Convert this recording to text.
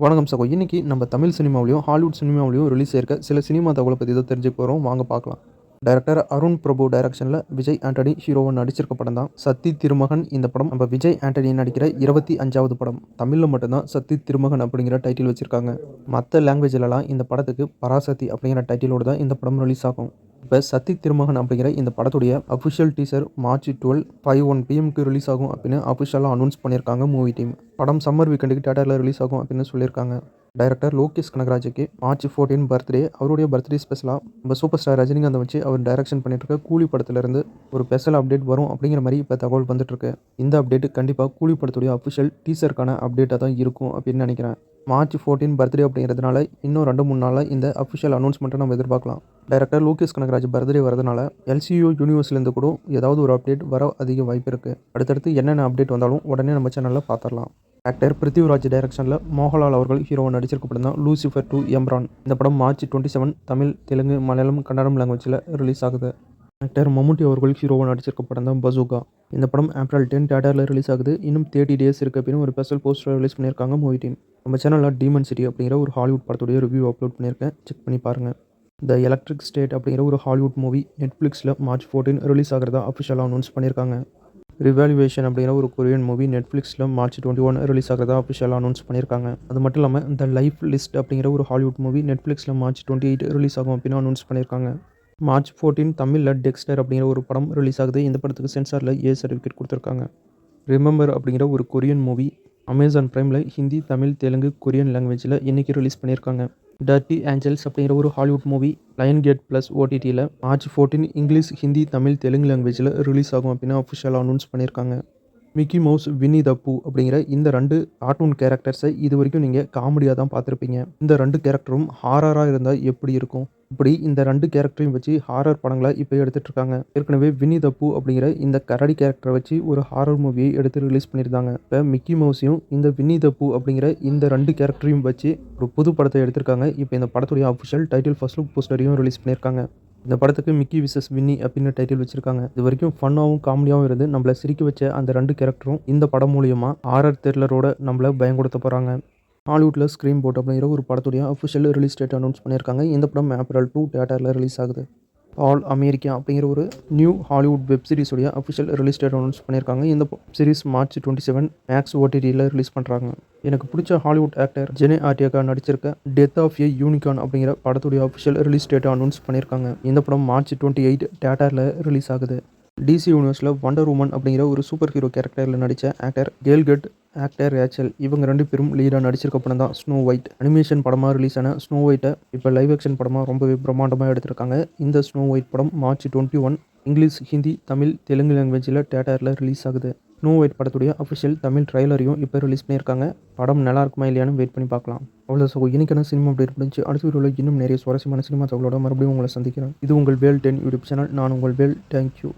வணக்கம் சகோ. இன்னைக்கு நம்ம தமிழ் சினிமாவிலயும், ஹாலிவுட் சினிமாவிலயும் ரிலீஸ் ஆயிருக்க சில சினிமா தகவல பத்தி தான் தெரிஞ்சுக்க போறோம். வாங்க பார்க்கலாம். டைரக்டர் அருண் பிரபு டைரக்ஷன்ல விஜய் ஆண்டனி ஹீரோவா நடிச்சிருக்க படம் தான் சத்தி திருமகன். இந்த படம் நம்ம விஜய் ஆண்டனி நடிக்கிற 25வது படம். தமிழ்ல மட்டும் தான் சத்தி திருமகன் அப்படிங்கிற டைட்டில் வச்சிருக்காங்க. மத்த லாங்குவேஜ்லலாம் இந்த படத்துக்கு பராசக்தி அப்படிங்கிற டைட்டிலோட தான் இந்த படம் ரிலீஸ் ஆகும். இப்ப சத்தி திருமகன் அப்படிங்கிற இந்த படத்துடைய official teaser March 12 5:01 PM release ஆகும் அப்படின்னு அஃபிஷியலா அனௌன்ஸ் பண்ணியிருக்காங்க மூவி டீம். படம் சம்மர் வீக்கெண்டுக்கு தியேட்டர்ல ரிலீஸ் ஆகும் அப்படின்னு சொல்லியிருக்காங்க. டைரக்டர் லோகேஷ் கனகராஜுக்கு மார்ச் 14 பர்த்டே. அவருடைய பர்த்டே ஸ்பெஷலாக நம்ம சூப்பர் ஸ்டார் ரஜினிகாந்தை வச்சு அவர் டைரக்ஷன் பண்ணிட்டு இருக்க கூலி படத்துலேருந்து ஒரு ஸ்பெஷல் அப்டேட் வரும் அப்படிங்கிற மாதிரி இப்போ தகவல் வந்துட்டு இருக்கு. இந்த அப்டேட் கண்டிப்பாக கூலி படத்துடைய அஃபிஷியல் டீசருக்கான அப்டேட்டாக தான் இருக்கும் அப்படின்னு நினைக்கிறேன். மார்ச் 14 பர்த்டே அப்படிங்கிறதுனால இன்னும் 2-3 நாளில் இந்த அஃபிஷியல் அனௌன்ஸ்மெண்ட்டை நம்ம எதிர்பார்க்கலாம். டைரக்டர் லோகேஷ் கனகராஜ் பர்த்டே வரதுனால எல்சியூ யூனிவர்ஸ்லேருந்து கூட ஏதாவது ஒரு அப்டேட் வர அதிக வாய்ப்பு இருக்குது. அடுத்தடுத்து என்னென்ன அப்டேட் வந்தாலும் உடனே நம்ம சேனலில் பார்த்துடலாம். ஆக்டர் பிருத்திவிராஜ் டைரக்ஷனில் மோகன்லால் அவர்கள் ஹீரோவை நடிச்சிருக்க படம் தான் லூசிஃபர் 2 எம்ரான். இந்த படம் மார்ச் 27 தமிழ், தெலுங்கு, மலையாளம், கன்னடம் லாங்குவேஜில் ரிலீஸ் ஆகுது. ஆக்டர் மம்முட்டி அவர்கள் ஹீரோவை நடிச்சிருக்க படம் தான் பசூகா. இந்த படம் ஏப்ரல் 10 தியேட்டரில் ரிலீஸ் ஆகுது. இன்னும் 30 days இருக்கு அப்படின்னு ஒரு ஸ்பெஷல் போஸ்டர் ரிலீஸ் பண்ணியிருக்காங்க மூவி டீம். நம்ம சேனலில் டீமன் சிட்டி அப்படிங்கிற ஒரு ஹாலிவுட் படத்துடைய ரிவ்யூ அப்லோட் பண்ணியிருக்கேன். செக் பண்ணி பாருங்கள். த எலக்ட்ரிக் ஸ்டேட் அப்படிங்கிற ஒரு ஹாலிவுட் மூவி நெட்ஃப்ளிக்ஸில் மார்ச் 14 ரிலீஸ் ஆகிறதா அஃபிஷியலாக அனௌன்ஸ் பண்ணியிருக்காங்க. ரிவாலுவேஷன் அப்படிங்கிற ஒரு கொரியன் மூவி நெட்ஃப்ளிக்ஸில் மார்ச் 21 ரிலீஸ் ஆகிறதா அஃபிஷியலாக அனௌன்ஸ் பண்ணியிருக்காங்க. அது மட்டும் இல்லாமல் த லைஃப் லிஸ்ட் அப்படிங்கிற ஒரு ஹாலிவுட் மூவி நெட்ஃப்ளிக்ஸில் மார்ச் 28 ரிலீஸ் ஆகும் அப்படின்னு அனௌன்ஸ் பண்ணியிருக்காங்க. மார்ச் 14 தமிழில் டெக்ஸ்டர் அப்படிங்கிற ஒரு படம் ரிலீஸ் ஆகுது. இந்த படத்துக்கு சென்சாரில் ஏ சர்டிஃபிகேட் கொடுத்துருக்காங்க. ரிமெம்பர் அப்படிங்கிற ஒரு கொரியன் மூவி அமேசான் பிரைமில் ஹிந்தி, தமிழ், தெலுங்கு, கொரியன் லாங்குவேஜில் இன்றைக்கி ரிலீஸ் பண்ணியிருக்காங்க. டர்ட்டி ஏஞ்சல்ஸ் அப்படிங்கிற ஒரு Hollywood movie Lionsgate plus ஓடிடியில் மார்ச் 14 இங்கிலீஷ், ஹிந்தி, தமிழ், தெலுங்கு லாங்குவேஜில் ரிலீஸ் ஆகும் அப்படின்னு அஃபிஷியலாக அனௌன்ஸ் பண்ணியிருக்காங்க. மிக்கி மவுஸ், வின்னி த பூ அப்படிங்கிற இந்த 2 கார்ட்டூன் கேரக்டர்ஸை இது வரைக்கும் நீங்கள் காமெடியாக தான் பார்த்துருப்பீங்க. இந்த 2 கேரக்டரும் ஹாரராக இருந்தால் எப்படி இருக்கும்? இப்படி இந்த 2 கேரக்டரையும் வச்சு ஹாரர் படங்களை இப்போ எடுத்துகிட்டு இருக்காங்க. ஏற்கனவே வின்னி த பூ அப்படிங்கிற இந்த கரடி கேரக்டரை வச்சு ஒரு ஹாரர் மூவியை எடுத்து ரிலீஸ் பண்ணியிருந்தாங்க. இப்போ மிக்கி மவுஸையும் இந்த வின்னி த பூ அப்படிங்கிற இந்த 2 கேரக்டரையும் வச்சு ஒரு புது படத்தை எடுத்திருக்காங்க. இப்போ இந்த படத்துடைய அஃபிஷியல் டைட்டில் ஃபர்ஸ்ட் லுக் போஸ்டரையும் ரிலீஸ் பண்ணியிருக்காங்க. இந்த படத்துக்கு மிக்கி விசஸ் வின்னி அப்படின்னு டைட்டில் வச்சிருக்காங்க. இது வரைக்கும் ஃபன்னாகவும் காமெடியாகவும் இருந்து நம்மளை சிரிக்க வச்ச அந்த 2 கேரக்டரும் இந்த படம் மூலியமா ஹாரர் த்ரில்லரோட நம்மளை பயன்படுத்த போகிறாங்க. ஹாலிவுட்டில் ஸ்க்ரீம் போட் அப்படிங்கிற ஒரு படத்துடைய அஃபிஷியல் ரிலீஸ் டேட் அனௌன்ஸ் பண்ணியிருக்காங்க. இந்த படம் ஏப்ரல் 2 தியேட்டரில் ரிலீஸ் ஆகுது. ஆல் அமெரிக்கா அப்படிங்கிற ஒரு நியூ ஹாலிவுட் வெப் சீரிஸுடைய அஃபிஷியல் ரிலீஸ் டேட் அனௌன்ஸ் பண்ணியிருக்காங்க. இந்த சீரிஸ் மார்ச் 27 மேக்ஸ் ஓடிடியில் ரிலீஸ் பண்ணுறாங்க. எனக்கு பிடிச்ச ஹாலிவுட் ஆக்டர் ஜெனே ஆர்டியாக்கா நடிச்சிருக்க டெத் ஆஃப் ஏ யூனிகார்ன் அப்படிங்கிற படத்துடைய அஃபிஷியல் ரிலீஸ் டேட்டை அனௌன்ஸ் பண்ணியிருக்காங்க. இந்த படம் மார்ச் 28 தியேட்டரில் ரிலீஸ் ஆகுது. டிசி யூனிவர்ஸில் வண்டர் உமன் அப்படிங்கிற ஒரு சூப்பர் ஹீரோ கேரக்டரில் நடித்த actor Gal Gadot, actor Rachel இவங்க 2 பேரும் லீடாக நடிச்சிருக்க படம் தான் ஸ்னோ ஒயிட். அனிமேஷன் படமாக ரிலீஸ் ஆன ஸ்னோ ஒயிட்டை இப்போ லைவ் ஆக்ஷன் படமாக ரொம்பவே பிரம்மாண்டமாக எடுத்திருக்காங்க. இந்த ஸ்னோ ஒயிட் படம் மார்ச் 21 இங்கிலீஷ், ஹிந்தி, தமிழ், தெலுங்கு லாங்குவேஜில் தியேட்டரில் ரிலீஸ் ஆகுது. ஸ்னோ ஒயிட் படத்துடைய அஃபிஷியல் தமிழ் ட்ரைலரையும் இப்போ ரிலீஸ் பண்ணியிருக்காங்க. படம் நல்லா இருக்குமா இல்லையானு வெயிட் பண்ணி பார்க்கலாம். அவ்வளோ ஸோ இன்னைக்கான சினிமா அப்டேட் முடிஞ்சு அடுத்த வீடியோவில் இன்னும் நிறைய சுவாரஸ்யமான சினிமா தகவலோட மறுபடியும் உங்களை சந்திக்கிறேன். இது உங்கள் வேல் 10 யூடியூப் சேனல். நான் உங்கள் வேல். தேங்க்யூ.